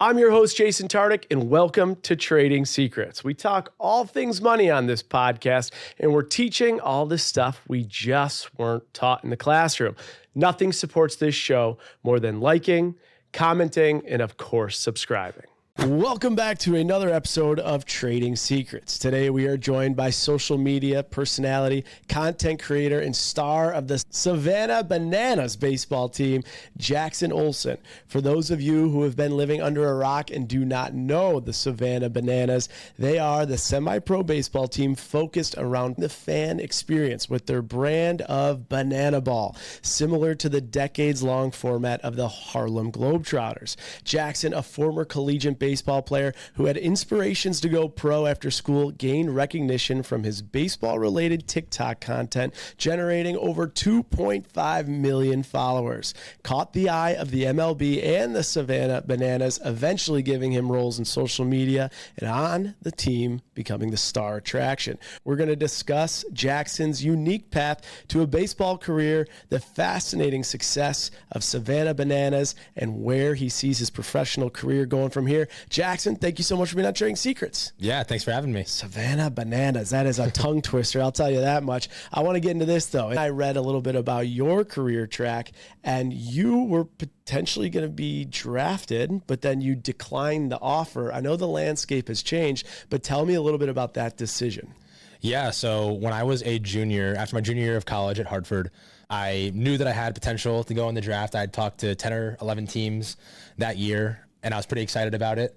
I'm your host, Jason Tartick, and welcome to Trading Secrets. We talk all things money on this podcast, and we're teaching all the stuff we just weren't taught in the classroom. Nothing supports this show more than liking, commenting, and of course, subscribing. Welcome back to another episode of Trading Secrets. Today we are joined by social media personality, content creator, and star of the Savannah Bananas baseball team, Jackson Olson. For those of you who have been living under a rock and do not know the Savannah Bananas, they are the semi-pro baseball team focused around the fan experience with their brand of banana ball, similar to the decades-long format of the Harlem Globetrotters. Jackson, a former collegiate baseball player who had inspirations to go pro after school, gained recognition from his baseball-related TikTok content, generating over 2.5 million followers. Caught the eye of the MLB and the Savannah Bananas, eventually giving him roles in social media and on the team, becoming the star attraction. We're going to discuss Jackson's unique path to a baseball career, the fascinating success of Savannah Bananas, and where he sees his professional career going from here. Jackson, thank you so much for being on Trading Secrets. Yeah, thanks for having me. Savannah Bananas, that is a tongue twister, I'll tell you that much. I want to get into this, though. I read a little bit about your career track, and you were potentially going to be drafted, but then you declined the offer. I know the landscape has changed, but tell me a little bit about that decision. Yeah, so when I was a junior, after my junior year of college at Hartford, I knew that I had potential to go in the draft. I had talked to 10 or 11 teams that year, and I was pretty excited about it.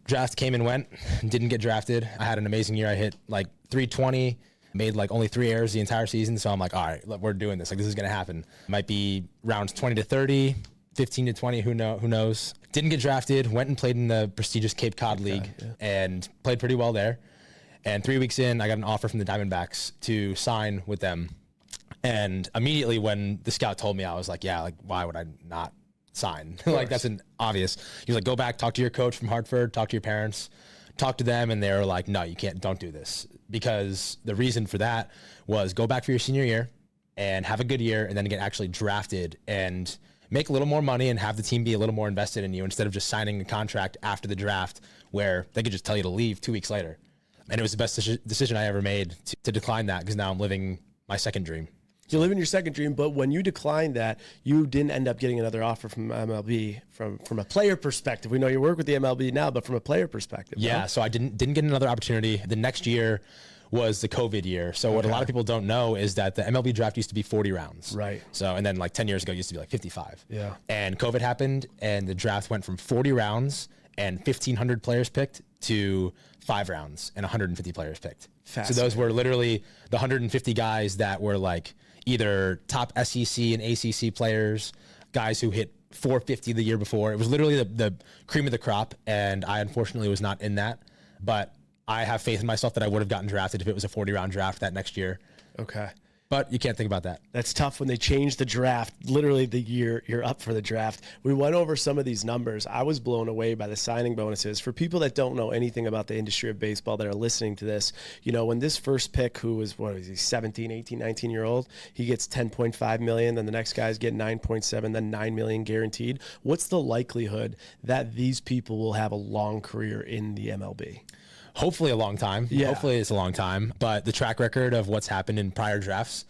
Draft came and went, didn't get drafted. I had an amazing year. I hit like 320, made like only 3 errors the entire season. So I'm like, all right, look, we're doing this. Like, this is going to happen. Might be rounds 20 to 30, 15 to 20, who knows. Didn't get drafted, went and played in the prestigious Cape Cod League and played pretty well there. And 3 weeks in, I got an offer from the Diamondbacks to sign with them. And immediately when the scout told me, I was like, yeah, like, why would I not sign? Like, that's an obvious. He was like, go back, talk to your coach from Hartford, talk to your parents, talk to them. And they were like, no, you can't, don't do this. Because the reason for that was go back for your senior year and have a good year and then get actually drafted and make a little more money and have the team be a little more invested in you instead of just signing a contract after the draft where they could just tell you to leave 2 weeks later. And it was the best decision I ever made to decline that, because now I'm living my second dream. You're living your second dream, but when you declined that, you didn't end up getting another offer from MLB from a player perspective. We know you work with the MLB now, but from a player perspective. Yeah, no? So I didn't get another opportunity. The next year was the COVID year. So what a lot of people don't know is that the MLB draft used to be 40 rounds. Right. So, and then like 10 years ago, it used to be like 55. Yeah. And COVID happened, and the draft went from 40 rounds and 1,500 players picked to 5 rounds and 150 players picked. So those were literally the 150 guys that were like either top SEC and ACC players, guys who hit 450 the year before. It was literally the cream of the crop, and I unfortunately was not in that. But I have faith in myself that I would have gotten drafted if it was a 40-round draft that next year. Okay. But you can't think about that. That's tough when they change the draft, literally the year you're up for the draft. We went over some of these numbers. I was blown away by the signing bonuses. For people that don't know anything about the industry of baseball that are listening to this, you know, when this first pick, who was, 17, 18, 19-year-old, he gets $10.5 million, then the next guys get 9.7, then $9 million guaranteed. What's the likelihood that these people will have a long career in the MLB? Hopefully a long time. Yeah. Hopefully it's a long time. But the track record of what's happened in prior drafts,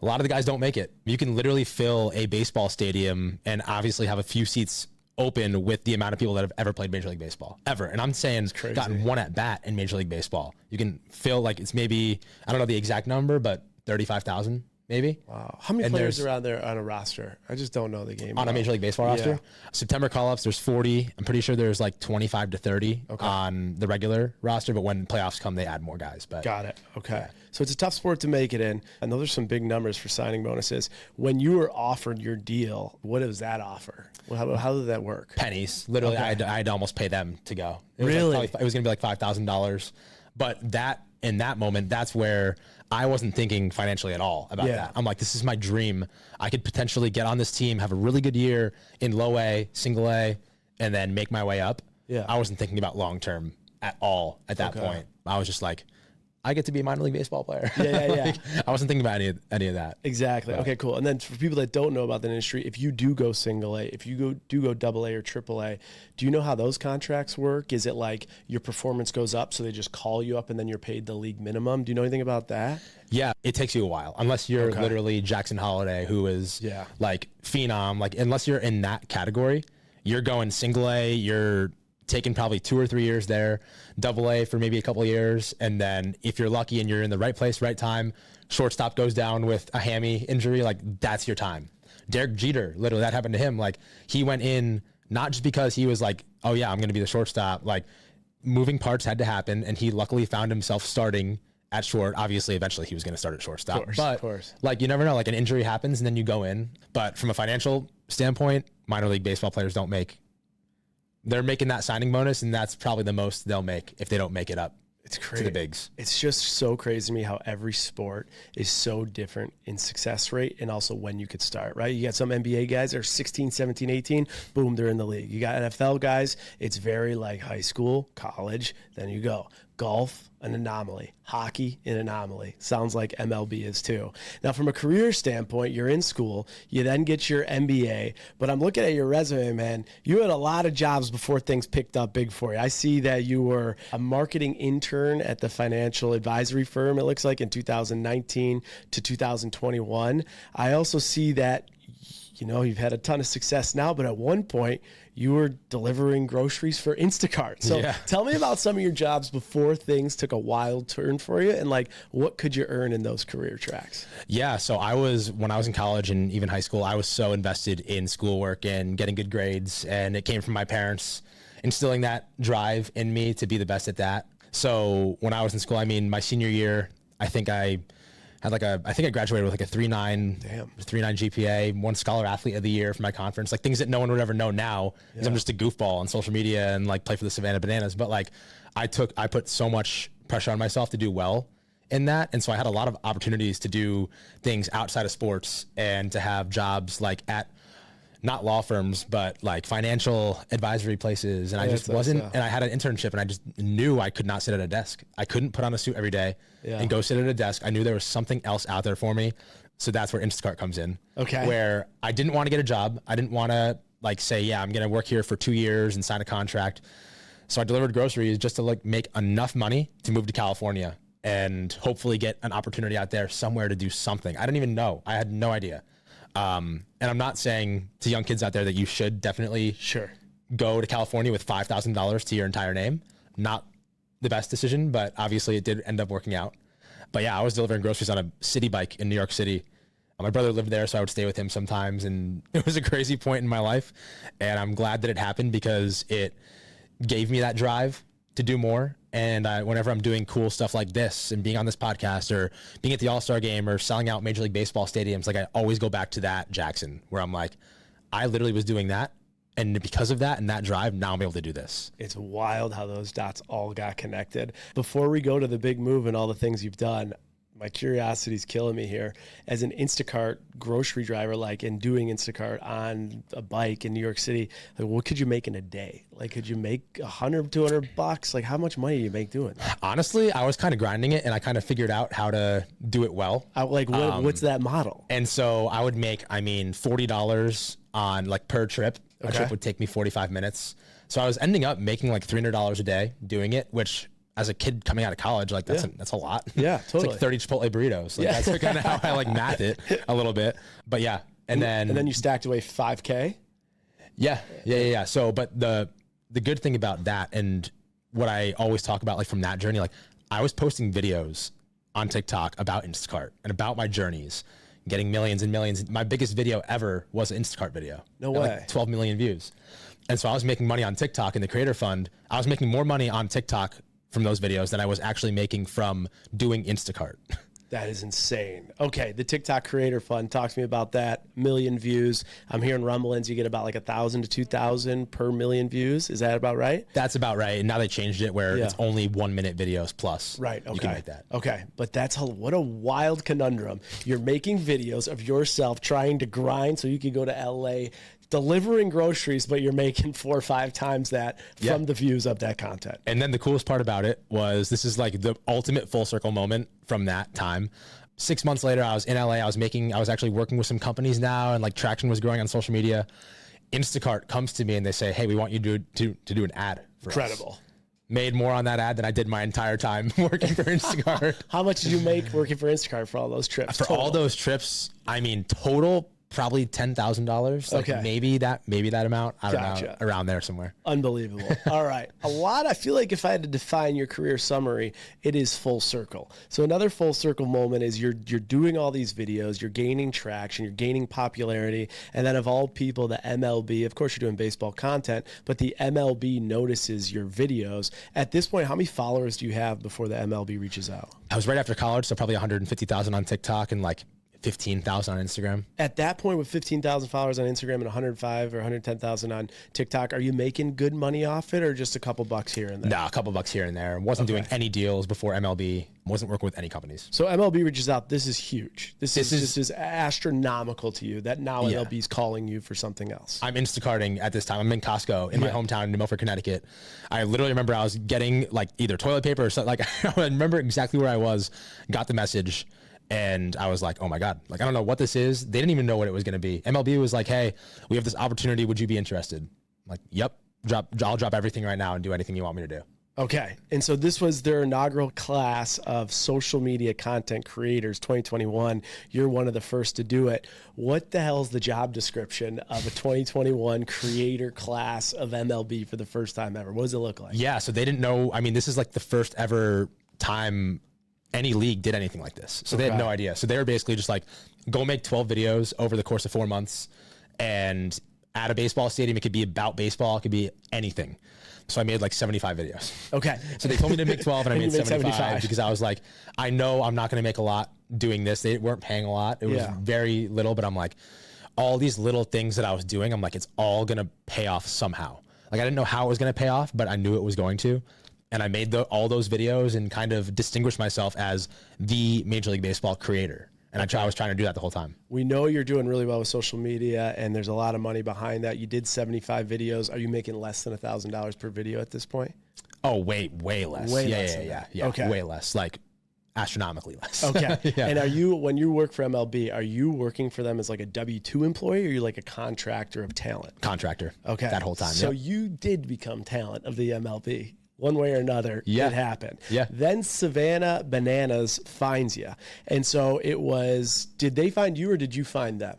a lot of the guys don't make it. You can literally fill a baseball stadium and obviously have a few seats open with the amount of people that have ever played Major League Baseball, ever. And I'm saying gotten one at bat in Major League Baseball. You can fill, like, it's maybe, I don't know the exact number, but 35,000 maybe. Wow. How many players are out there on a roster? I just don't know the game. On a Major League Baseball roster? September call-ups, there's 40. I'm pretty sure there's like 25 to 30 on the regular roster, but when playoffs come, they add more guys. But got it. Okay. Yeah. So it's a tough sport to make it in. I know there's some big numbers for signing bonuses. When you were offered your deal, what was that offer? How did that work? Pennies. Literally, I had to almost pay them to go. It was really? It was going to be like $5,000. But that, in that moment, that's where I wasn't thinking financially at all about that. I'm like, this is my dream. I could potentially get on this team, have a really good year in low A, single A, and then make my way up. Yeah. I wasn't thinking about long-term at all at that point. I was just like, I get to be a minor league baseball player. Yeah. Like, I wasn't thinking about any of that. Exactly. But. Okay, cool. And then for people that don't know about the industry, if you do go single A, if you do go double A or triple A, do you know how those contracts work? Is it like your performance goes up, so they just call you up and then you're paid the league minimum? Do you know anything about that? Yeah, it takes you a while, unless you're literally Jackson Holiday, who is like phenom. Like, unless you're in that category, you're going single A, you're taking probably 2 or 3 years there, double A for maybe a couple of years. And then if you're lucky and you're in the right place, right time, shortstop goes down with a hammy injury, like that's your time. Derek Jeter, literally that happened to him. Like he went in, not just because he was like, oh yeah, I'm going to be the shortstop. Like moving parts had to happen. And he luckily found himself starting at short. Obviously, eventually he was going to start at shortstop, of course. Like you never know, like an injury happens and then you go in. But from a financial standpoint, minor league baseball players don't make, they're making that signing bonus, and that's probably the most they'll make if they don't make it up. It's crazy. To the bigs. It's just so crazy to me how every sport is so different in success rate and also when you could start, right? You got some NBA guys that are 16, 17, 18, boom, they're in the league. You got NFL guys, it's very like high school, college, then you go. Golf, an anomaly. Hockey, an anomaly. Sounds like MLB is too. Now, from a career standpoint, you're in school. You then get your MBA. But I'm looking at your resume, man. You had a lot of jobs before things picked up big for you. I see that you were a marketing intern at the financial advisory firm, it looks like, in 2019 to 2021. I also see that you've had a ton of success now, but at one point you were delivering groceries for Instacart. So tell me about some of your jobs before things took a wild turn for you, and like, what could you earn in those career tracks? Yeah. So when I was in college and even high school, I was so invested in schoolwork and getting good grades. And it came from my parents instilling that drive in me to be the best at that. So when I was in school, my senior year, I think I graduated with like a 3.9 GPA, one scholar athlete of the year for my conference, like things that no one would ever know now because I'm just a goofball on social media and like play for the Savannah Bananas. But like I put so much pressure on myself to do well in that. And so I had a lot of opportunities to do things outside of sports and to have jobs like at not law firms, but like financial advisory places. And I just wasn't, and I had an internship and I just knew I could not sit at a desk. I couldn't put on a suit every day and go sit at a desk. I knew there was something else out there for me. So that's where Instacart comes in. Okay. Where I didn't want to get a job. I didn't want to like say, yeah, I'm going to work here for 2 years and sign a contract. So I delivered groceries just to like make enough money to move to California and hopefully get an opportunity out there somewhere to do something. I didn't even know. I had no idea. And I'm not saying to young kids out there that you should definitely go to California with $5,000 to your entire name. Not the best decision, but obviously it did end up working out. But yeah, I was delivering groceries on a city bike in New York City. My brother lived there, so I would stay with him sometimes. And it was a crazy point in my life. And I'm glad that it happened because it gave me that drive to do more. And whenever I'm doing cool stuff like this and being on this podcast or being at the All-Star game or selling out Major League Baseball stadiums, like I always go back to that Jackson where I'm like, I literally was doing that. And because of that and that drive, now I'm able to do this. It's wild how those dots all got connected. Before we go to the big move and all the things you've done, my curiosity is killing me here. As an Instacart grocery driver, like, and doing Instacart on a bike in New York City, like, what could you make in a day? Like, could you make $100, $200? Like, how much money do you make doing that? Honestly, I was kind of grinding it, and I kind of figured out how to do it well. What's that model? And so I would make, $40 on like per trip. A trip would take me 45 minutes. So I was ending up making like $300 a day doing it, which as a kid coming out of college, like that's a lot. Yeah, totally. It's like 30 Chipotle burritos. Like that's kind of how I like math it a little bit. But yeah, and then you stacked away $5K. Yeah. So, but the good thing about that and what I always talk about, like from that journey, like I was posting videos on TikTok about Instacart and about my journeys, getting millions and millions. My biggest video ever was an Instacart video. No way. Like 12 million views. And so I was making money on TikTok in the creator fund. I was making more money on TikTok from those videos than I was actually making from doing Instacart. That is insane. Okay, the TikTok Creator Fund, talk to me about that. Million views. I'm hearing rumblings you get about like 1,000 to 2,000 per million views. Is that about right? That's about right. And now they changed it where it's only 1 minute videos plus. Right. Okay. You can make that. Okay, but what a wild conundrum. You're making videos of yourself trying to grind so you can go to LA delivering groceries, but you're making 4 or 5 times that from the views of that content. And then the coolest part about it was this is like the ultimate full circle moment from that time. 6 months later, I was in LA. I was actually working with some companies now, and like traction was growing on social media. Instacart comes to me and they say, hey, we want you to do an ad for Incredible. us. Made more on that ad than I did my entire time working for Instacart. How much did you make working for Instacart for all those trips? For all those trips, I mean, total probably $10,000. Like maybe that amount. I don't know, around there somewhere. Unbelievable. All right. I feel like if I had to define your career summary, it is full circle. So another full circle moment is you're doing all these videos, you're gaining traction, you're gaining popularity, and then of all people, the MLB, of course you're doing baseball content, but the MLB notices your videos. At this point, how many followers do you have before the MLB reaches out? I was right after college, so probably 150,000 on TikTok and like 15,000 on Instagram. At that point, with 15,000 followers on Instagram and 105 or 110,000 on TikTok, are you making good money off it, or just a couple bucks here and there? No, a couple bucks here and there. Wasn't doing any deals before MLB. Wasn't working with any companies. So MLB reaches out. This is huge. This is astronomical to you that now MLB is calling you for something else. I'm Instacarting at this time. I'm in Costco in my hometown in New Milford, Connecticut. I literally remember I was getting like either toilet paper or something. Like I remember exactly where I was, got the message. And I was like, oh my God, like, I don't know what this is. They didn't even know what it was going to be. MLB was like, hey, we have this opportunity. Would you be interested? I'm like, yep, I'll drop everything right now and do anything you want me to do. Okay. And so this was their inaugural class of social media content creators, 2021. You're one of the first to do it. What the hell is the job description of a 2021 creator class of MLB for the first time ever? What does it look like? Yeah. So they didn't know. I mean, this is like the first ever time any league did anything like this. So they had no idea. So they were basically just like, go make 12 videos over the course of 4 months, and at a baseball stadium, it could be about baseball. It could be anything. So I made like 75 videos. Okay. So they told me to make 12 and I made 75 because I was like, I know I'm not going to make a lot doing this. They weren't paying a lot. It was very little, but I'm like, all these little things that I was doing, I'm like, it's all going to pay off somehow. Like I didn't know how it was going to pay off, but I knew it was going to. And I made all those videos and kind of distinguished myself as the Major League Baseball creator. And I was trying to do that the whole time. We know you're doing really well with social media, and there's a lot of money behind that. You did 75 videos. Are you making less than $1,000 per video at this point? Oh, way less. Yeah. Okay. Way less. Like astronomically less. Okay. And when you work for MLB, are you working for them as like a W-2 employee, or are you like a contractor of talent? Contractor. Okay. That whole time. So you did become talent of the MLB. One way or another, it happened. Yeah. Then Savannah Bananas finds you. And so did they find you or did you find them?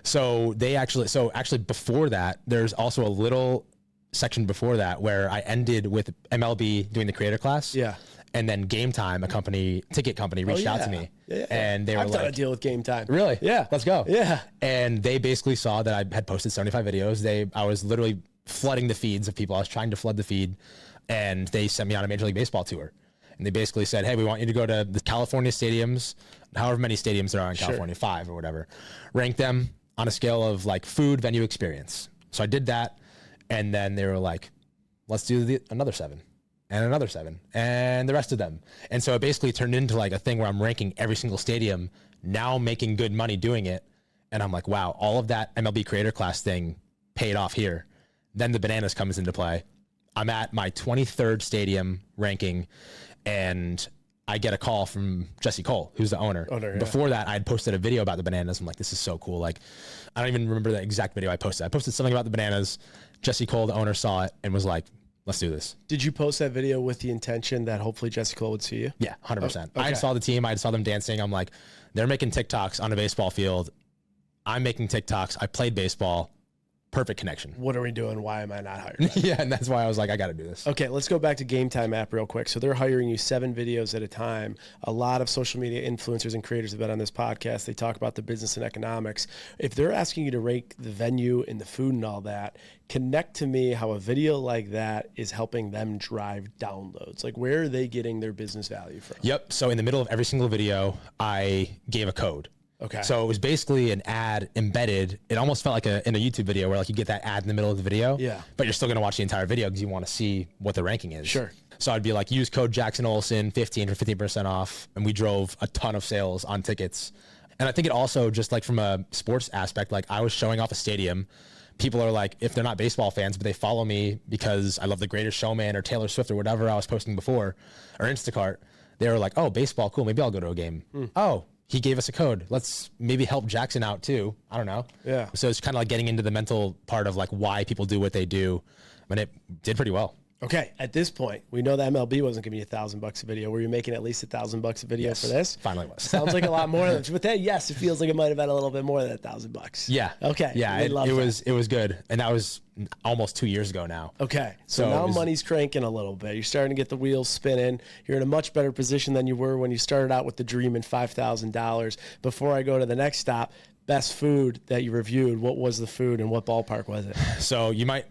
So actually before that, there's also a little section before that where I ended with MLB doing the creator class. Yeah. And then Game Time, ticket company reached out to me. Yeah. And they were I've done a deal with Game Time. Really? Yeah. Let's go. Yeah. And they basically saw that I had posted 75 videos. I was literally flooding the feeds of people. I was trying to flood the feed. And they sent me on a Major League Baseball tour. And they basically said, hey, we want you to go to the California stadiums, however many stadiums there are in California, 5 or whatever. Rank them on a scale of like food, venue, experience. So I did that. And then they were like, let's do another 7 and another 7 and the rest of them. And so it basically turned into like a thing where I'm ranking every single stadium, now making good money doing it. And I'm like, wow, all of that MLB creator class thing paid off here. Then the Bananas comes into play. I'm at my 23rd stadium ranking, and I get a call from Jesse Cole, who's the owner. Before that, I had posted a video about the Bananas. I'm like, this is so cool. Like, I don't even remember the exact video I posted. I posted something about the Bananas. Jesse Cole, the owner, saw it and was like, let's do this. Did you post that video with the intention that hopefully Jesse Cole would see you? Yeah, 100%. I saw the team. I saw them dancing. I'm like, they're making TikToks on a baseball field. I'm making TikToks. I played baseball. Perfect connection. What are we doing? Why am I not hired? Yeah, and that's why I was like, I got to do this. Okay, let's go back to Game Time app real quick. So they're hiring you 7 videos at a time. A lot of social media influencers and creators have been on this podcast. They talk about the business and economics. If they're asking you to rank the venue and the food and all that, connect to me how a video like that is helping them drive downloads. Like, where are they getting their business value from? Yep. So in the middle of every single video, I gave a code. Okay. So it was basically an ad embedded. It almost felt like in a YouTube video where like you get that ad in the middle of the video. Yeah. But you're still going to watch the entire video because you want to see what the ranking is. Sure. So I'd be like, use code Jackson Olson 15 for 15% off. And we drove a ton of sales on tickets. And I think it also just like from a sports aspect, like I was showing off a stadium, people are like, if they're not baseball fans, but they follow me because I love The Greatest Showman or Taylor Swift or whatever I was posting before, or Instacart, they were like, oh, baseball, cool. Maybe I'll go to a game. Oh, he gave us a code. Let's maybe help Jackson out too. I don't know. Yeah. So it's kind of like getting into the mental part of like why people do what they do. And it did pretty well. Okay, at this point, we know that MLB wasn't giving you $1,000 a video. Were you making at least $1,000 a video for this? Finally was. Sounds like a lot more than, but then yes, it feels like it might have been a little bit more than $1,000. Yeah. Okay. Yeah, it was good, and that was almost 2 years ago now. Okay, so now money's cranking a little bit. You're starting to get the wheels spinning. You're in a much better position than you were when you started out with the dream and $5,000. Before I go to the next stop, best food that you reviewed. What was the food and what ballpark was it? So you might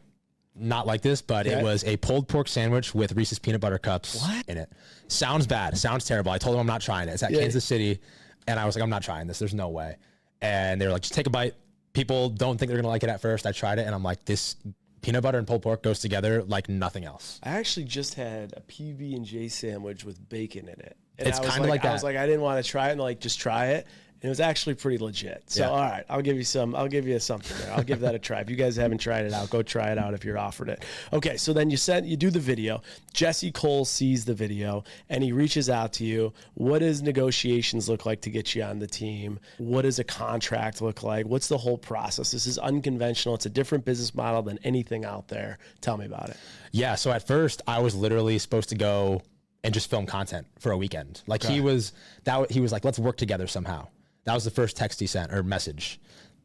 not like this, but it was a pulled pork sandwich with Reese's peanut butter cups in it. Sounds bad. Sounds terrible. I told them I'm not trying it. It's at Kansas City. And I was like, I'm not trying this. There's no way. And they were like, just take a bite. People don't think they're going to like it at first. I tried it and I'm like, this peanut butter and pulled pork goes together like nothing else. I actually just had a PB&J sandwich with bacon in it. And it's kind of like that. I was like, I didn't want to try it and like, just try it. And it was actually pretty legit. So, all right, I'll give you something there. I'll give that a try. If you guys haven't tried it out, go try it out if you're offered it. Okay, so then you do the video. Jesse Cole sees the video, and he reaches out to you. What does negotiations look like to get you on the team? What does a contract look like? What's the whole process? This is unconventional. It's a different business model than anything out there. Tell me about it. Yeah, so at first, I was literally supposed to go and just film content for a weekend. Like he was like, let's work together somehow. That was the first text he sent or message.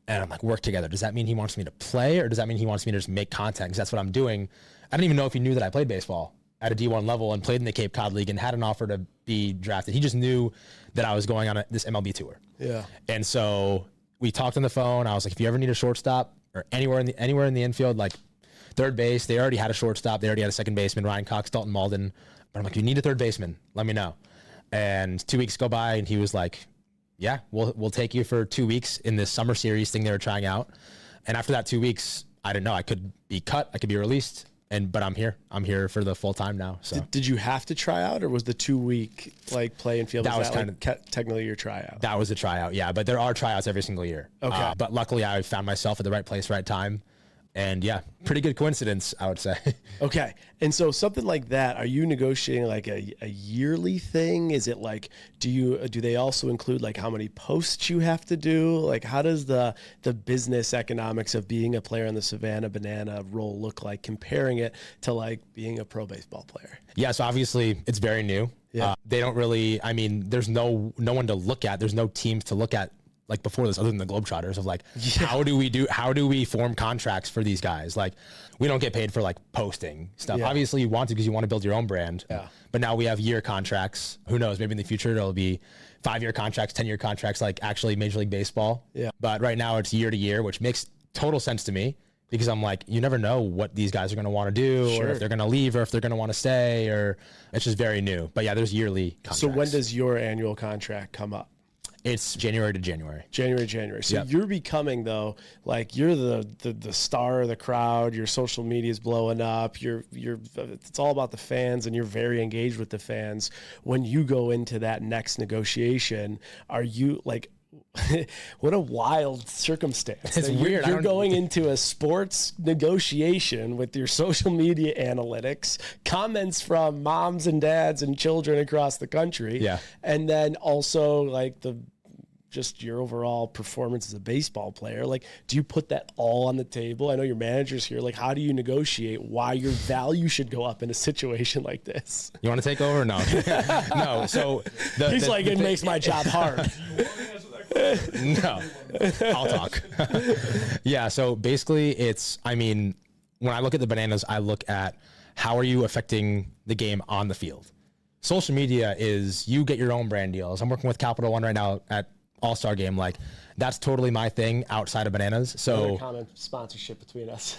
And I'm like, work together. Does that mean he wants me to play or does that mean he wants me to just make content? Because that's what I'm doing. I didn't even know if he knew that I played baseball at a D1 level and played in the Cape Cod League and had an offer to be drafted. He just knew that I was going on this MLB tour. Yeah. And so we talked on the phone. I was like, if you ever need a shortstop or anywhere in the infield, like third base, they already had a shortstop. They already had a second baseman, Ryan Cox, Dalton Malden. But I'm like, you need a third baseman. Let me know. And 2 weeks go by and he was like, yeah, we'll take you for 2 weeks in this summer series thing they were trying out. And after that 2 weeks, I didn't know. I could be cut. I could be released. But I'm here. I'm here for the full time now. So did you have to try out or was the 2 week like play and field? That was kind of technically your tryout. That was a tryout. Yeah. But there are tryouts every single year. Okay. But luckily I found myself at the right place, right time. And yeah, pretty good coincidence, I would say. Okay. And so something like that, are you negotiating like a yearly thing? Is it like, do they also include like how many posts you have to do? Like how does the business economics of being a player on the Savannah Banana role look like, comparing it to like being a pro baseball player? Yeah. So obviously it's very new. Yeah. They don't really, there's no one to look at. There's no teams to look at like before this, other than the Globetrotters of like, how do we form contracts for these guys? Like we don't get paid for like posting stuff. Yeah. Obviously you want to, because you want to build your own brand, but now we have year contracts. Who knows? Maybe in the future, it'll be 5-year contracts, 10-year contracts, like actually Major League Baseball. Yeah. But right now it's year to year, which makes total sense to me because I'm like, you never know what these guys are going to want to do or if they're going to leave or if they're going to want to stay, or it's just very new. But yeah, there's yearly contracts. So when does your annual contract come up? It's January to January. January. So you're becoming, though, like you're the star of the crowd. Your social media is blowing up. It's all about the fans, and you're very engaged with the fans. When you go into that next negotiation, are you like, what a wild circumstance. It's weird. You're going into a sports negotiation with your social media analytics, comments from moms and dads and children across the country. Yeah. And then also like just your overall performance as a baseball player. Like, do you put that all on the table? I know your manager's here. Like, how do you negotiate why your value should go up in a situation like this? You want to take over? No. No. So he's like, it makes my job hard. No, I'll talk. Yeah. So basically when I look at the Bananas, I look at how are you affecting the game on the field. Social media is you get your own brand deals. I'm working with Capital One right now at All-Star Game. Like that's totally my thing outside of Bananas. So another common sponsorship between us.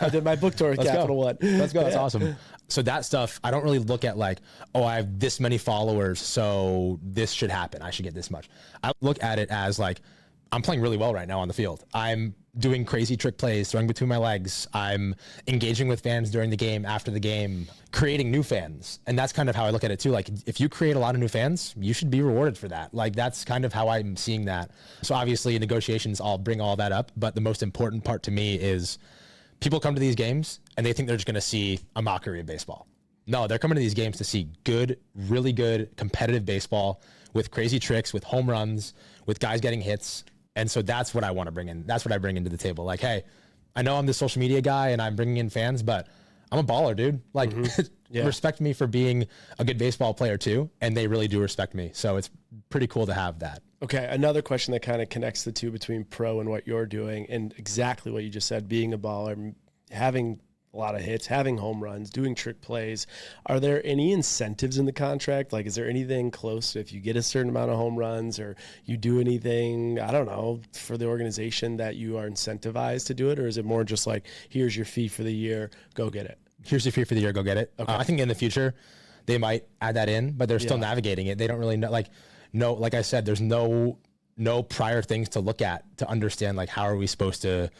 I did my book tour at Capital One. Let's go. That's awesome. So that stuff, I don't really look at like, oh, I have this many followers, so this should happen. I should get this much. I look at it as like, I'm playing really well right now on the field. I'm doing crazy trick plays, throwing between my legs. I'm engaging with fans during the game, after the game, creating new fans. And that's kind of how I look at it too. Like, if you create a lot of new fans, you should be rewarded for that. Like, that's kind of how I'm seeing that. So obviously negotiations, I'll bring all that up. But the most important part to me is people come to these games and they think they're just going to see a mockery of baseball. No, they're coming to these games to see good, really good, competitive baseball with crazy tricks, with home runs, with guys getting hits. And so that's what I want to bring in. That's what I bring into the table. Like, hey, I know I'm the social media guy and I'm bringing in fans, but I'm a baller, dude. Like, respect me for being a good baseball player too. And they really do respect me. So it's pretty cool to have that. Okay. Another question that kind of connects the two between pro and what you're doing, and exactly what you just said, being a baller, having a lot of hits, having home runs, doing trick plays. Are there any incentives in the contract? Like, is there anything close to if you get a certain amount of home runs or you do anything, I don't know, for the organization that you are incentivized to do it? Or is it more just like, here's your fee for the year, go get it? Here's your fee for the year, go get it. Okay. I think in the future they might add that in, but they're still navigating it. They don't really know, like I said, there's no prior things to look at to understand, like, how are we supposed to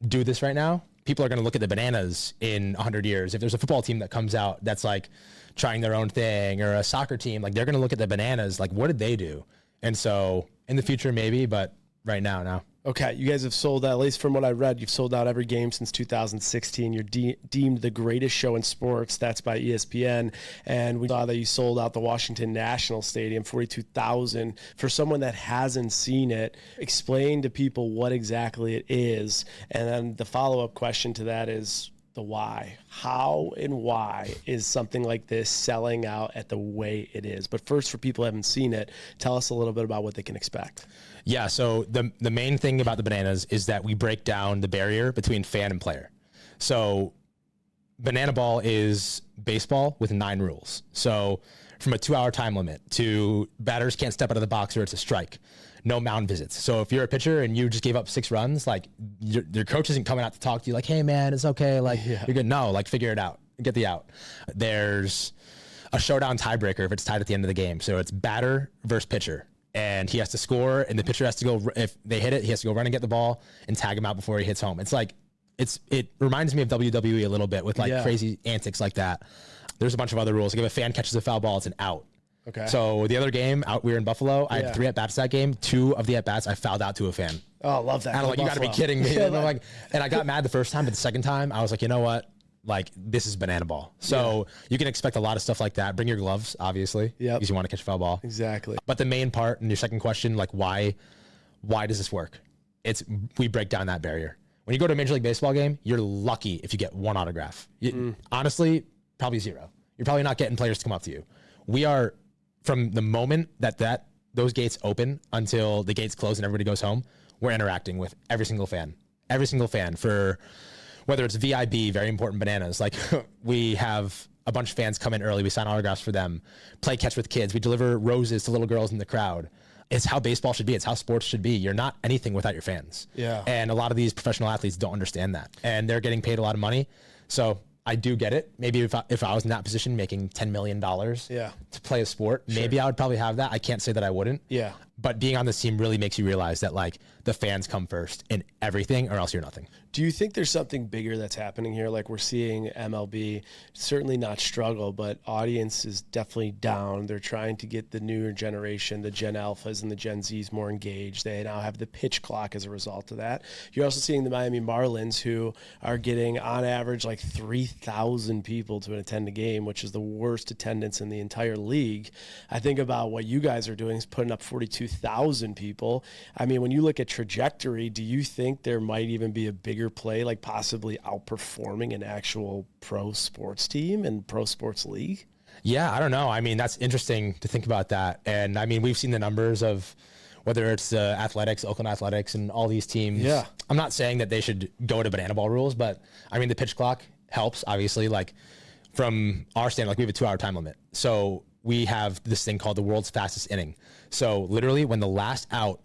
do this right now? People are going to look at the Bananas in 100 years. If there's a football team that comes out that's like trying their own thing, or a soccer team, like, they're going to look at the Bananas, like, what did they do? And so in the future, maybe, but right now, no. Okay, you guys have sold out, at least from what I read, you've sold out every game since 2016. You're deemed the greatest show in sports. That's by ESPN. And we saw that you sold out the Washington National Stadium, 42,000. For someone that hasn't seen it, explain to people what exactly it is. And then the follow-up question to that is the why. How and why is something like this selling out at the way it is? But first, for people who haven't seen it, tell us a little bit about what they can expect. Yeah, so the main thing about the Bananas is that we break down the barrier between fan and player. So banana ball is baseball with 9 rules. So from a 2-hour time limit to batters can't step out of the box or it's a strike, no mound visits. So if you're a pitcher and you just gave up 6 runs, like, your coach isn't coming out to talk to you like, hey man, it's okay. Like, you're good. No, like, figure it out, get the out. There's a showdown tiebreaker if it's tied at the end of the game. So it's batter versus pitcher. And he has to score, and the pitcher has to go, if they hit it, he has to go run and get the ball and tag him out before he hits home. It's like, it reminds me of WWE a little bit with like crazy antics like that. There's a bunch of other rules. Like, if a fan catches a foul ball, it's an out. Okay. So the other game, we were in Buffalo. I had 3 at-bats that game. 2 of the at-bats, I fouled out to a fan. Oh, I love that. And I'm like, you got to be kidding me. And I'm like, and I got mad the first time, but the second time, I was like, you know what? Like, this is banana ball. So you can expect a lot of stuff like that. Bring your gloves, obviously, because you want to catch a foul ball. Exactly. But the main part, and your second question, like, why does this work? We break down that barrier. When you go to a Major League Baseball game, you're lucky if you get 1 autograph. Honestly, probably 0. You're probably not getting players to come up to you. We are, from the moment that those gates open until the gates close and everybody goes home, we're interacting with every single fan. Every single fan, for whether it's VIB, very important Bananas. Like, we have a bunch of fans come in early. We sign autographs for them, play catch with kids. We deliver roses to little girls in the crowd. It's how baseball should be. It's how sports should be. You're not anything without your fans. Yeah. And a lot of these professional athletes don't understand that. And they're getting paid a lot of money. So I do get it. Maybe if I was in that position making $10 million to play a sport, maybe I would probably have that. I can't say that I wouldn't. Yeah. But being on this team really makes you realize that, like, the fans come first in everything, or else you're nothing. Do you think there's something bigger that's happening here? Like, we're seeing MLB certainly not struggle, but audience is definitely down. They're trying to get the newer generation, the Gen Alphas and the Gen Zs, more engaged. They now have the pitch clock as a result of that. You're also seeing the Miami Marlins, who are getting on average like 3,000 people to attend a game, which is the worst attendance in the entire league. I think about what you guys are doing is putting up 42,000 people. I mean, when you look at trajectory, do you think there might even be a bigger play, like possibly outperforming an actual pro sports team and pro sports league? Yeah, I don't know. I mean, that's interesting to think about that. And I mean, we've seen the numbers of whether it's Athletics, Oakland Athletics, and all these teams. Yeah. I'm not saying that they should go to banana ball rules, but I mean, the pitch clock helps, obviously. Like, from our stand, like, we have a 2-hour time limit. So we have this thing called the world's fastest inning. So literally, when the last out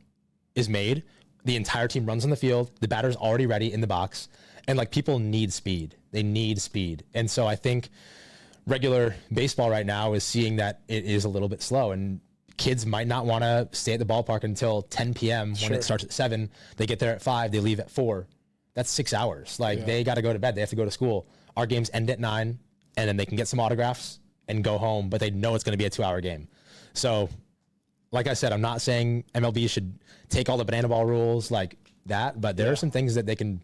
is made, the entire team runs on the field. The batter's already ready in the box. And, like, people need speed. They need speed. And so I think regular baseball right now is seeing that it is a little bit slow. And kids might not want to stay at the ballpark until 10 p.m. when it starts at 7. They get there at 5. They leave at 4. That's 6 hours. Like they got to go to bed. They have to go to school. Our games end at 9, and then they can get some autographs and go home, but they know it's going to be a 2-hour game. So like I said, I'm not saying MLB should take all the banana ball rules like that, but there are some things that they can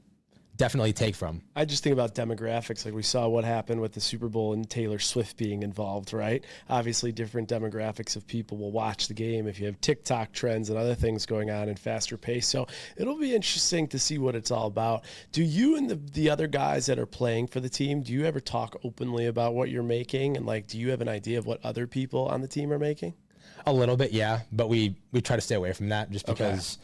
definitely take from. I just think about demographics. Like we saw what happened with the Super Bowl and Taylor Swift being involved, right? Obviously different demographics of people will watch the game if you have TikTok trends and other things going on in faster pace. So it'll be interesting to see what it's all about. Do you and the other guys that are playing for the team, do you ever talk openly about what you're making? And like, do you have an idea of what other people on the team are making? A little bit, yeah. But we try to stay away from that just because,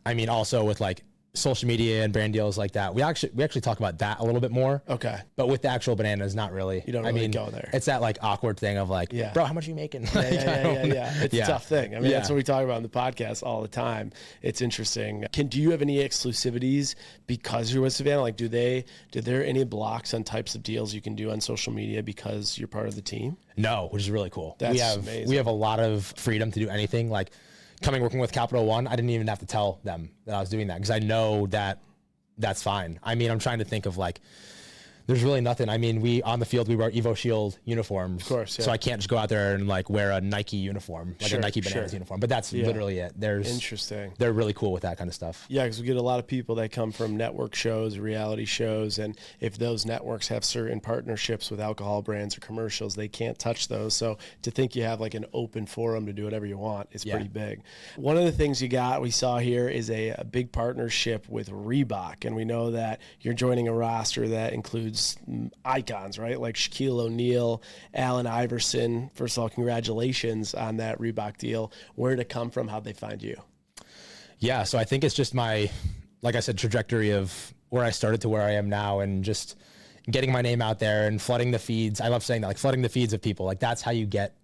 I mean, also with like social media and brand deals like that, we actually talk about that a little bit more. Okay. But with the actual bananas, not really. You don't really go there. It's that like awkward thing of like, bro, how much are you making? It's a tough thing. I mean, that's what we talk about on the podcast all the time. It's interesting. Do you have any exclusivities because you're with Savannah? Like, are there any blocks on types of deals you can do on social media because you're part of the team? No, which is really cool. That's amazing. We have a lot of freedom to do anything. Like, working with Capital One, I didn't even have to tell them that I was doing that because I know that that's fine. I mean, I'm trying to think of like, there's really nothing. I mean, on the field, we wear Evo Shield uniforms. Of course, So I can't just go out there and like wear a Nike uniform, like a Nike Bananas uniform. But that's literally it. Interesting. They're really cool with that kind of stuff. Yeah, because we get a lot of people that come from network shows, reality shows, and if those networks have certain partnerships with alcohol brands or commercials, they can't touch those. So to think you have like an open forum to do whatever you want is pretty big. One of the things we saw here is a big partnership with Reebok, and we know that you're joining a roster that includes icons, right? Like Shaquille O'Neal, Allen Iverson. First of all, congratulations on that Reebok deal. Where did it come from? How'd they find you? Yeah, so I think it's just my, like I said, trajectory of where I started to where I am now and just getting my name out there and flooding the feeds. I love saying that, like flooding the feeds of people. Like that's how you get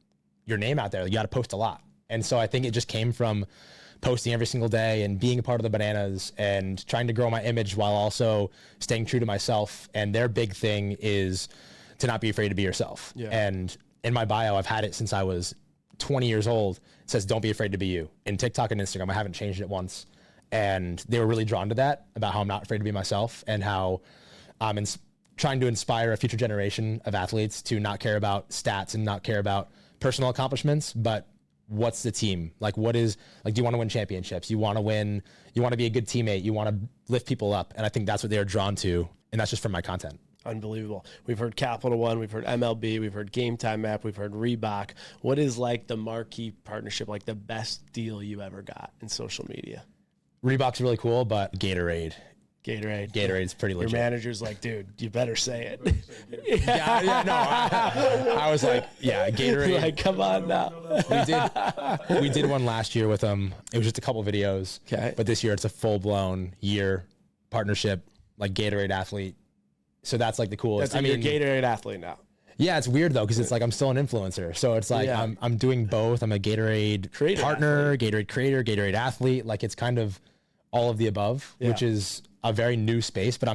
your name out there. You got to post a lot. And so I think it just came from posting every single day and being a part of the Bananas and trying to grow my image while also staying true to myself. And their big thing is to not be afraid to be yourself. Yeah. And in my bio, I've had it since I was 20 years old. It says, don't be afraid to be you. In TikTok and Instagram, I haven't changed it once. And they were really drawn to that, about how I'm not afraid to be myself and how I'm trying to inspire a future generation of athletes to not care about stats and not care about personal accomplishments, but what's the team? Like, what is, like, do you want to win championships? You want to win, you want to be a good teammate. You want to lift people up. And I think that's what they're drawn to. And that's just from my content. Unbelievable. We've heard Capital One, we've heard MLB, we've heard Game Time App, we've heard Reebok. What is like the marquee partnership, like the best deal you ever got in social media? Reebok's really cool, but Gatorade's pretty legit. Your manager's like, dude, you better say it. I was like, Gatorade. Like, come on now. We did one last year with them. It was just a couple videos. Okay. But this year it's a full-blown year partnership, like Gatorade athlete. So that's like the coolest. You're a Gatorade athlete now. Yeah, it's weird though because it's like I'm still an influencer. So it's like I'm doing both. I'm a Gatorade partner, athlete. Gatorade creator, Gatorade athlete. Like it's kind of all of the above, which is a very new space. But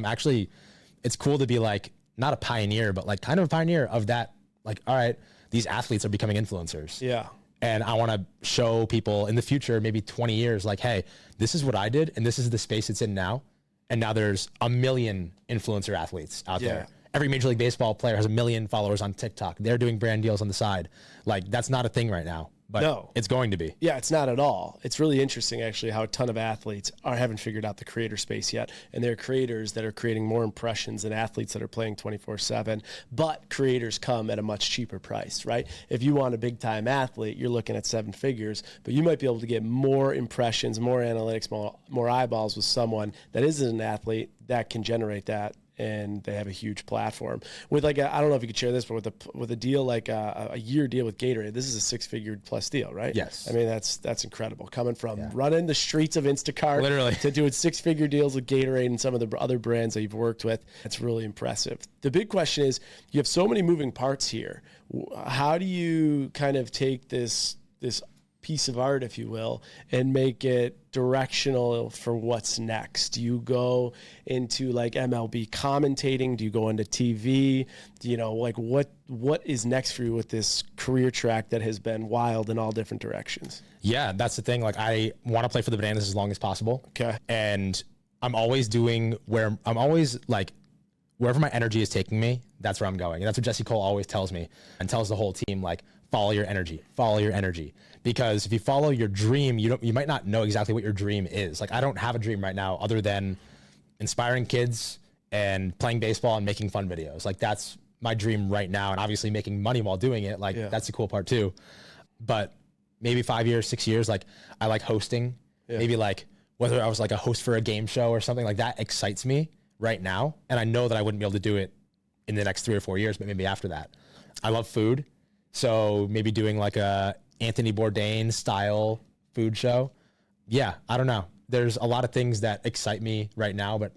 it's cool to be like not a pioneer, but like kind of a pioneer of that. Like, all right, these athletes are becoming influencers. Yeah. And I want to show people in the future, maybe 20 years, like, hey, this is what I did, and this is the space it's in now. And now there's 1 million influencer athletes out there. Every Major League Baseball player has 1 million followers on TikTok. They're doing brand deals on the side. Like, that's not a thing right now, but it's going to be. Yeah, it's not at all. It's really interesting, actually, how a ton of athletes haven't figured out the creator space yet. And there are creators that are creating more impressions than athletes that are playing 24/7. But creators come at a much cheaper price, right? If you want a big-time athlete, you're looking at 7 figures, but you might be able to get more impressions, more analytics, more eyeballs with someone that isn't an athlete that can generate that. And they have a huge platform with like I don't know if you could share this, but with a deal like a year deal with Gatorade, this is a 6-figure plus deal, right? Yes. I mean that's incredible. Coming from running the streets of Instacart, literally, to doing 6-figure deals with Gatorade and some of the other brands that you've worked with, it's really impressive. The big question is, you have so many moving parts here. How do you kind of take this piece of art, if you will, and make it directional for what's next? Do you go into like MLB commentating? Do you go into TV? Do you know, like what is next for you with this career track that has been wild in all different directions? Yeah, that's the thing. Like I want to play for the Bananas as long as possible. Okay. And I'm always wherever my energy is taking me, that's where I'm going. And that's what Jesse Cole always tells me and tells the whole team, like, follow your energy. Because if you follow your dream, you might not know exactly what your dream is. Like, I don't have a dream right now other than inspiring kids and playing baseball and making fun videos. Like, that's my dream right now. And obviously making money while doing it. Like, that's the cool part too. But maybe 5 years, 6 years, like, I like hosting. Maybe like whether I was like a host for a game show or something like that excites me right now. And I know that I wouldn't be able to do it in the next 3 or 4 years, but maybe after that. I love food. So maybe doing like a Anthony Bourdain style food show. Yeah, I don't know. There's a lot of things that excite me right now, but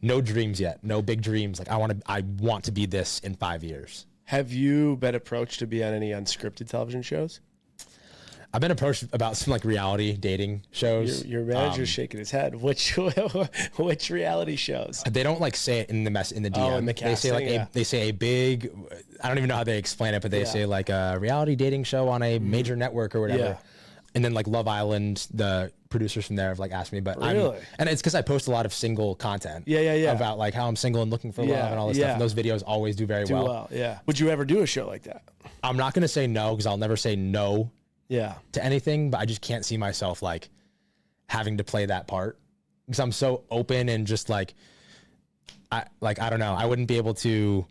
no dreams yet. No big dreams. Like I want to be this in 5 years. Have you been approached to be on any unscripted television shows? I've been approached about some like reality dating shows. Your manager's shaking his head. Which reality shows? They don't like say it in the DM. Oh, in the casting, they say a big, I don't even know how they explain it, but they say like a reality dating show on a major network or whatever. Yeah. And then like Love Island, the producers from there have like asked me, but really? And it's because I post a lot of single content. Yeah. About like how I'm single and looking for love and all this stuff. And those videos always do very well. Yeah. Would you ever do a show like that? I'm not going to say no because I'll never say no. Yeah. To anything, but I just can't see myself like having to play that part because I'm so open and just like I don't know. I wouldn't be able to.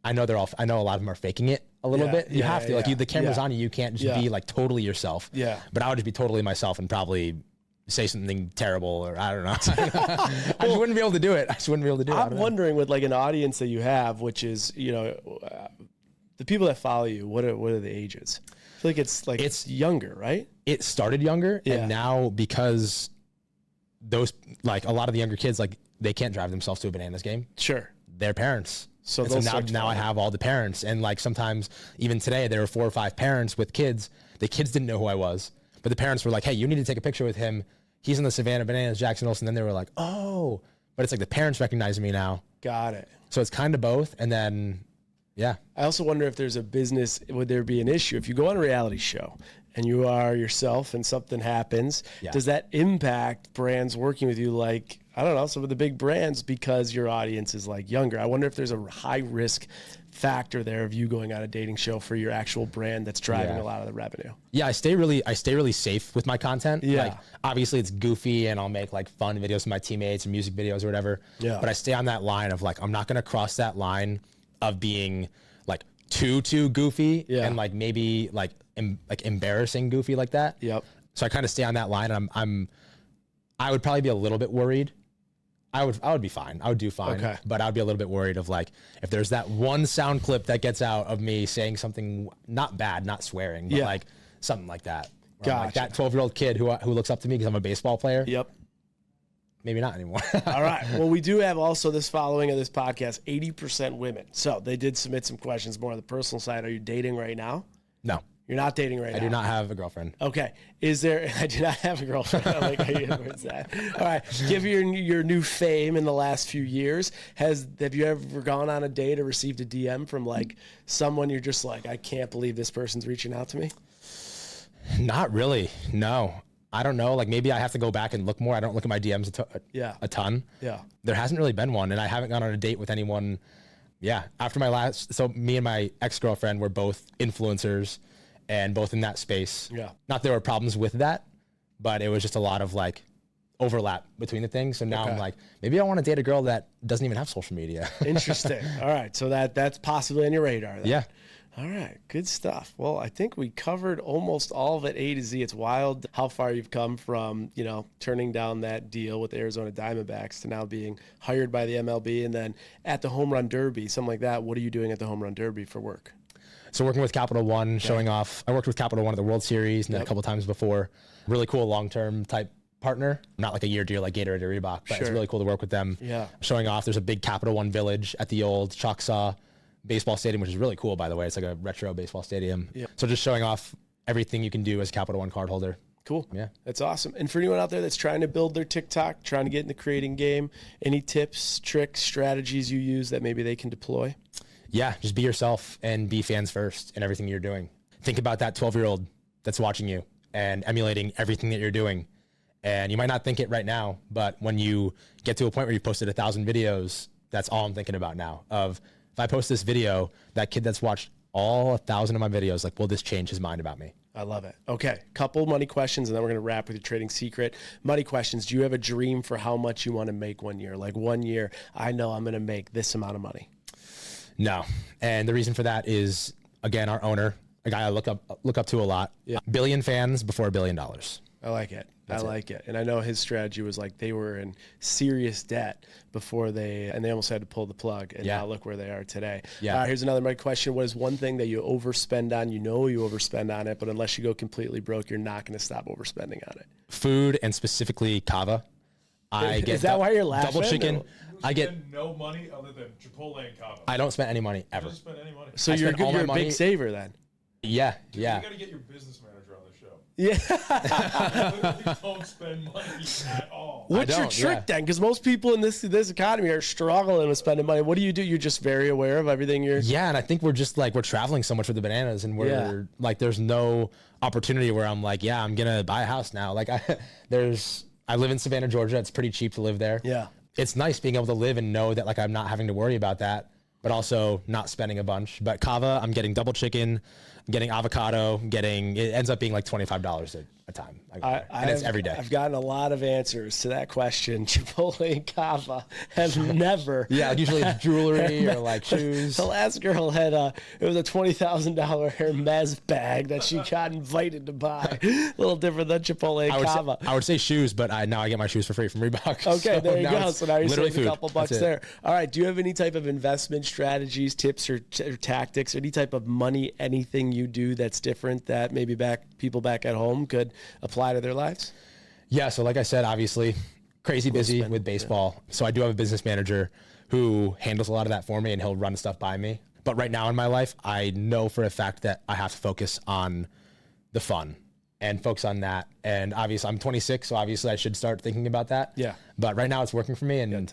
I know a lot of them are faking it a little bit. You have to like the camera's on you. You can't just be like totally yourself. Yeah. But I would just be totally myself and probably say something terrible or I don't know. I just wouldn't be able to do it. I'm wondering with like an audience that you have, which is the people that follow you. What are the ages? I feel like it's younger, right? It started younger, and now because those like a lot of the younger kids like they can't drive themselves to a Bananas game. Sure, their parents. So now I have all the parents, and like sometimes even today there were 4 or 5 parents with kids. The kids didn't know who I was, but the parents were like, "Hey, you need to take a picture with him. He's in the Savannah Bananas, Jackson Olson." Then they were like, "Oh," but it's like the parents recognize me now. Got it. So it's kind of both, and then. Yeah. I also wonder if there's a business, would there be an issue? If you go on a reality show and you are yourself and something happens, does that impact brands working with you like, I don't know, some of the big brands because your audience is like younger? I wonder if there's a high risk factor there of you going on a dating show for your actual brand that's driving a lot of the revenue. Yeah, I stay really safe with my content. Yeah. Like obviously it's goofy and I'll make like fun videos with my teammates and music videos or whatever. Yeah. But I stay on that line of like, I'm not going to cross that line of being like too goofy and like maybe like embarrassing goofy like that. Yep. So I kind of stay on that line. And I would probably be a little bit worried. I would be fine. I would do fine. Okay. But I would be a little bit worried of like if there's that one sound clip that gets out of me saying something not bad, not swearing, but like something like that. Gotcha. Like that 12-year-old kid who looks up to me because I'm a baseball player. Yep. Maybe not anymore. All right. Well, we do have also this following of this podcast, 80% women. So they did submit some questions more on the personal side. Are you dating right now? No. You're not dating right now? I do not have a girlfriend. Okay. I do not have a girlfriend. Where's that? All right. Give your new fame in the last few years. Have you ever gone on a date or received a DM from like someone you're just like, I can't believe this person's reaching out to me? Not really. No. I don't know. Like maybe I have to go back and look more. I don't look at my DMs a ton. Yeah. There hasn't really been one, and I haven't gone on a date with anyone. Yeah. After my last, so me and my ex-girlfriend were both influencers and both in that space. Yeah. Not there were problems with that, but it was just a lot of like overlap between the things. So now I'm like, maybe I want to date a girl that doesn't even have social media. Interesting. All right. So that's possibly on your radar then. Yeah. All right, good stuff. Well, I think we covered almost all of it A to Z. It's wild how far you've come from, turning down that deal with the Arizona Diamondbacks to now being hired by the MLB and then at the Home Run Derby, something like that. What are you doing at the Home Run Derby for work? So working with Capital One, showing off. I worked with Capital One at the World Series and then a couple times before. Really cool long-term type partner, not like a year deal like Gatorade or Reebok, but it's really cool to work with them. Yeah. Showing off. There's a big Capital One village at the old Choctaw baseball stadium, which is really cool, by the way. It's like a retro baseball stadium. Yeah. So just showing off everything you can do as a Capital One card holder. Cool. Yeah. That's awesome. And for anyone out there that's trying to build their TikTok, trying to get in the creating game, any tips, tricks, strategies you use that maybe they can deploy? Yeah, just be yourself and be fans first in everything you're doing. Think about that 12-year-old that's watching you and emulating everything that you're doing. And you might not think it right now, but when you get to a point where you've posted 1,000 videos, that's all I'm thinking about now. Of if I post this video, that kid that's watched all 1,000 of my videos, like, will this change his mind about me? I love it. Okay, couple money questions, and then we're going to wrap with your trading secret. Money questions. Do you have a dream for how much you want to make 1 year? Like 1 year, I know I'm going to make this amount of money. No. And the reason for that is, again, our owner, a guy I look up to a lot. Yeah. Billion fans before $1 billion. I like it. I like it. And I know his strategy was like they were in serious debt before they almost had to pull the plug. And now look where they are today. Yeah. Here's another money question. What is one thing that you overspend on? You know you overspend on it, but unless you go completely broke, you're not going to stop overspending on it. Food, and specifically kava. Is that why you're laughing? Double chicken. I get no money other than Chipotle and kava. I don't spend any money ever. You don't spend any money. So you're a big saver then. Yeah. You got to get your business manager on the show. Yeah. Literally don't spend money at all. What's your trick then? Because most people in this economy are struggling with spending money. What do? You're just very aware of everything you're... Yeah, and I think we're just like, we're traveling so much with the bananas, and we're like, there's no opportunity where I'm like, yeah, I'm going to buy a house now. Like I live in Savannah, Georgia. It's pretty cheap to live there. Yeah. It's nice being able to live and know that like I'm not having to worry about that, but also not spending a bunch. But kava, I'm getting double chicken, I'm getting avocado, it ends up being like $25 a time. And it's every day. I've gotten a lot of answers to that question. Chipotle and kava have never. Yeah, usually it's jewelry or like shoes. The last girl had it was a $20,000 Hermes bag that she got invited to buy. A little different than Chipotle and kava. I would say shoes, but now I get my shoes for free from Reebok. Okay, so there you go. So now you're saving food. A couple bucks there. All right, do you have any type of investment strategies, tips, or tactics, or any type of money, anything you do that's different that maybe people back at home could apply to their lives? Yeah, so like I said, obviously crazy busy with baseball. Yeah. So I do have a business manager who handles a lot of that for me, and he'll run stuff by me. But right now in my life, I know for a fact that I have to focus on the fun and focus on that. And obviously I'm 26, so obviously I should start thinking about that. Yeah. But right now it's working for me, and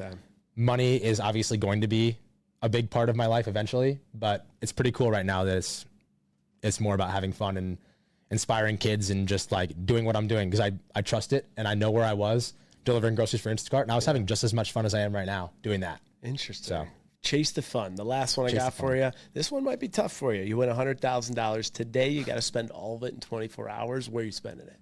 money is obviously going to be a big part of my life eventually, but it's pretty cool right now that it's more about having fun and inspiring kids and just like doing what I'm doing, because I trust it, and I know where I was delivering groceries for Instacart, and I was having just as much fun as I am right now doing that. Interesting. So chase the fun. The last one I got for you. This one might be tough for you. You win $100,000 today. You got to spend all of it in 24 hours. Where are you spending it?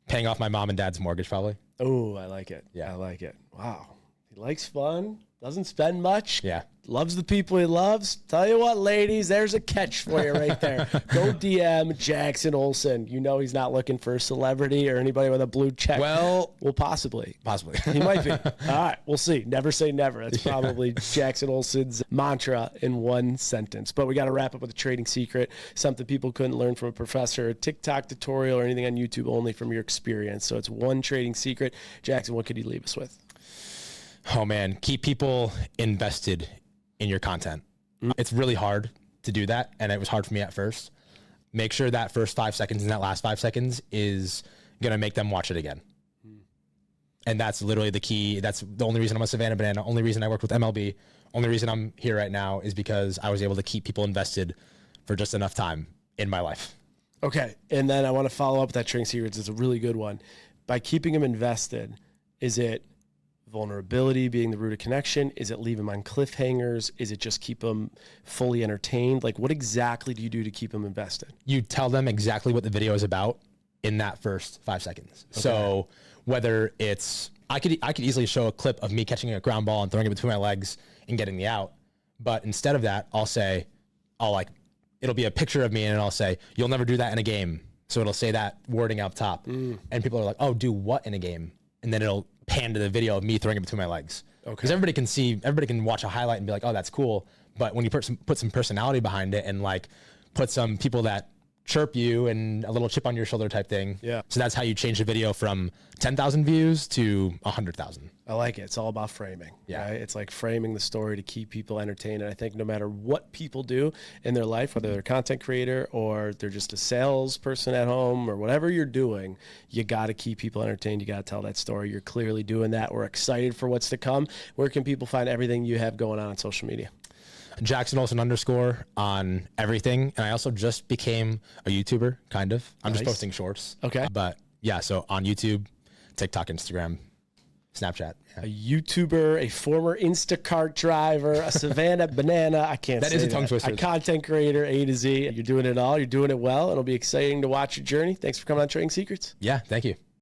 Paying off my mom and dad's mortgage, probably. Oh, I like it. Yeah, I like it. Wow. He likes fun. Doesn't spend much. Yeah. Loves the people he loves. Tell you what, ladies, there's a catch for you right there. Go DM Jackson Olson. You know he's not looking for a celebrity or anybody with a blue check. Well, possibly. He might be. All right, we'll see. Never say never. That's probably Jackson Olson's mantra in one sentence. But we got to wrap up with a trading secret, something people couldn't learn from a professor, a TikTok tutorial, or anything on YouTube, only from your experience. So it's one trading secret. Jackson, what could you leave us with? Oh man, keep people invested in your content. It's really hard to do that, and it was hard for me at first. Make sure that first 5 seconds and that last 5 seconds is going to make them watch it again. And that's literally the key. That's the only reason I'm a Savannah Banana, only reason I worked with MLB, only reason I'm here right now is because I was able to keep people invested for just enough time in my life. Okay, and then I want to follow up with that trading secrets. It's a really good one. By keeping them invested, is it vulnerability being the root of connection? Is it leave them on cliffhangers? Is it just keep them fully entertained? Like, what exactly do you do to keep them invested? You tell them exactly what the video is about in that first 5 seconds. Okay. So whether it's, I could easily show a clip of me catching a ground ball and throwing it between my legs and getting the out. But instead of that, it'll be a picture of me, and I'll say, you'll never do that in a game. So it'll say that wording up top. And people are like, oh, do what in a game? And then it'll pan to the video of me throwing it between my legs. Okay. Because everybody can watch a highlight and be like, oh, that's cool. But when you put some personality behind it, and like put some people that chirp you and a little chip on your shoulder type thing. Yeah. So that's how you change the video from 10,000 views to 100,000. I like it. It's all about framing. Yeah. Right? It's like framing the story to keep people entertained. And I think no matter what people do in their life, whether they're a content creator or they're just a salesperson at home or whatever you're doing, you got to keep people entertained. You got to tell that story. You're clearly doing that. We're excited for what's to come. Where can people find everything you have going on social media? Jackson Olson _ on everything. And I also just became a YouTuber, kind of. I'm just posting shorts. Okay. But yeah, so on YouTube, TikTok, Instagram, Snapchat. Yeah. A YouTuber, a former Instacart driver, a Savannah Banana. I can't say That is a tongue twister. A content creator, A to Z. You're doing it all. You're doing it well. It'll be exciting to watch your journey. Thanks for coming on Trading Secrets. Yeah, thank you.